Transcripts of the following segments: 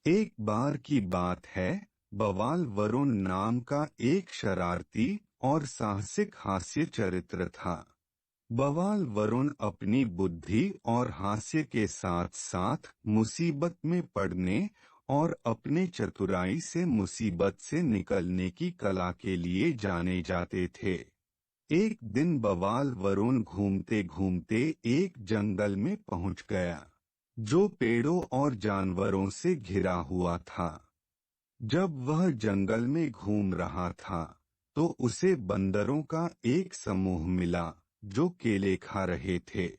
एक बार की बात है, बवाल वरुण नाम का एक शरारती और साहसिक हास्य चरित्र था। बवाल वरुण अपनी बुद्धि और हास्य के साथ साथ मुसीबत में पड़ने और अपने चतुराई से मुसीबत से निकलने की कला के लिए जाने जाते थे। एक दिन बवाल वरुण घूमते घूमते एक जंगल में पहुंच गया, जो पेड़ों और जानवरों से घिरा हुआ था। जब वह जंगल में घूम रहा था, तो उसे बंदरों का एक समूह मिला, जो केले खा रहे थे।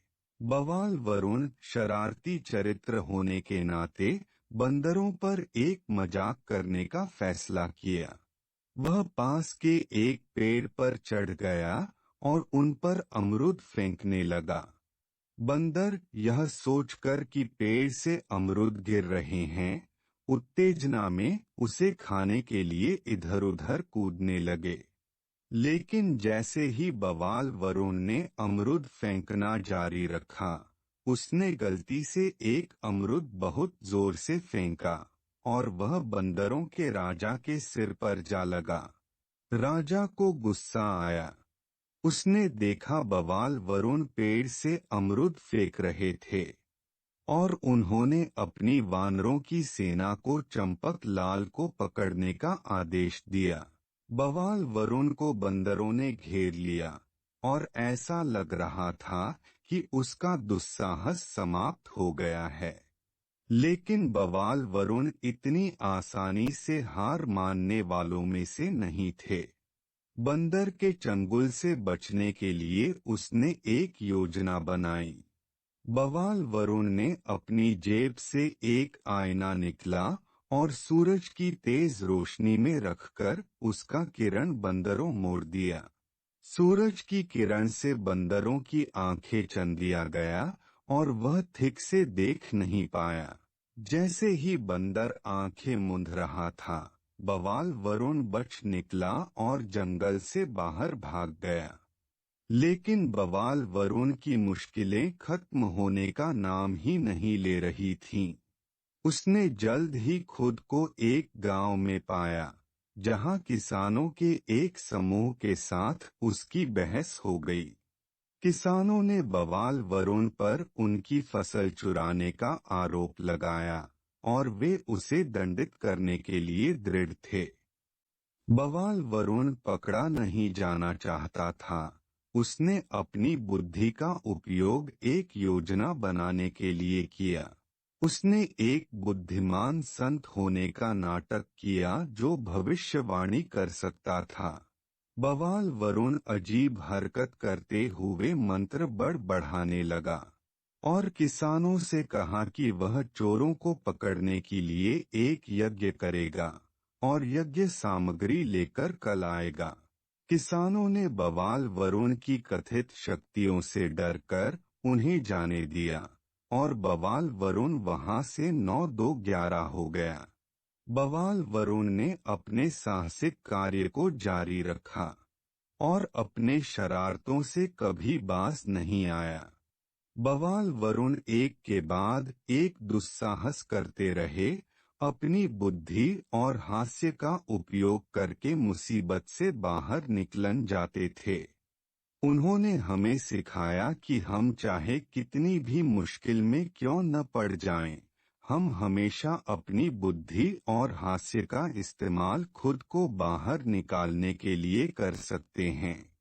बवाल वरुण शरारती चरित्र होने के नाते बंदरों पर एक मजाक करने का फैसला किया। वह पास के एक पेड़ पर चढ़ गया और उन पर अमरूद फेंकने लगा। बंदर यह सोचकर कि पेड़ से अमरूद गिर रहे हैं, उत्तेजना में उसे खाने के लिए इधर-उधर कूदने लगे। लेकिन जैसे ही बवाल वरुण ने अमरूद फेंकना जारी रखा, उसने गलती से एक अमरूद बहुत जोर से फेंका और वह बंदरों के राजा के सिर पर जा लगा। राजा को गुस्सा आया। उसने देखा बवाल वरुण पेड़ से अमरूद फेंक रहे थे और उन्होंने अपनी वानरों की सेना को चंपक लाल को पकड़ने का आदेश दिया। बवाल वरुण को बंदरों ने घेर लिया और ऐसा लग रहा था कि उसका दुस्साहस समाप्त हो गया है। लेकिन बवाल वरुण इतनी आसानी से हार मानने वालों में से नहीं थे। बंदर के चंगुल से बचने के लिए उसने एक योजना बनाई। बवाल वरुण ने अपनी जेब से एक आईना निकाला और सूरज की तेज रोशनी में रखकर उसका किरण बंदरों मोड़ दिया। सूरज की किरण से बंदरों की आंखें चंदिया गया और वह ठीक से देख नहीं पाया। जैसे ही बंदर आंखें मूंद रहा था, बवाल वरुण बच निकला और जंगल से बाहर भाग गया। लेकिन बवाल वरुण की मुश्किलें खत्म होने का नाम ही नहीं ले रही थीं। उसने जल्द ही खुद को एक गांव में पाया, जहां किसानों के एक समूह के साथ उसकी बहस हो गई। किसानों ने बवाल वरुण पर उनकी फसल चुराने का आरोप लगाया और वे उसे दंडित करने के लिए दृढ़ थे। बवाल वरुण पकड़ा नहीं जाना चाहता था। उसने अपनी बुद्धि का उपयोग एक योजना बनाने के लिए किया। उसने एक बुद्धिमान संत होने का नाटक किया जो भविष्यवाणी कर सकता था। बवाल वरुण अजीब हरकत करते हुए मंत्र बढ़ाने लगा और किसानों से कहा कि वह चोरों को पकड़ने के लिए एक यज्ञ करेगा और यज्ञ सामग्री लेकर कल आएगा। किसानों ने बवाल वरुण की कथित शक्तियों से डरकर उन्हें जाने दिया और बवाल वरुण वहां से 9-2-11 हो गया। बवाल वरुण ने अपने साहसिक कार्य को जारी रखा और अपने शरारतों से कभी बाज नहीं आया। बवाल वरुण एक के बाद एक दुस्साहस करते रहे, अपनी बुद्धि और हास्य का उपयोग करके मुसीबत से बाहर निकलन जाते थे। उन्होंने हमें सिखाया कि हम चाहे कितनी भी मुश्किल में क्यों न पड़ जाएं, हम हमेशा अपनी बुद्धि और हास्य का इस्तेमाल खुद को बाहर निकालने के लिए कर सकते हैं।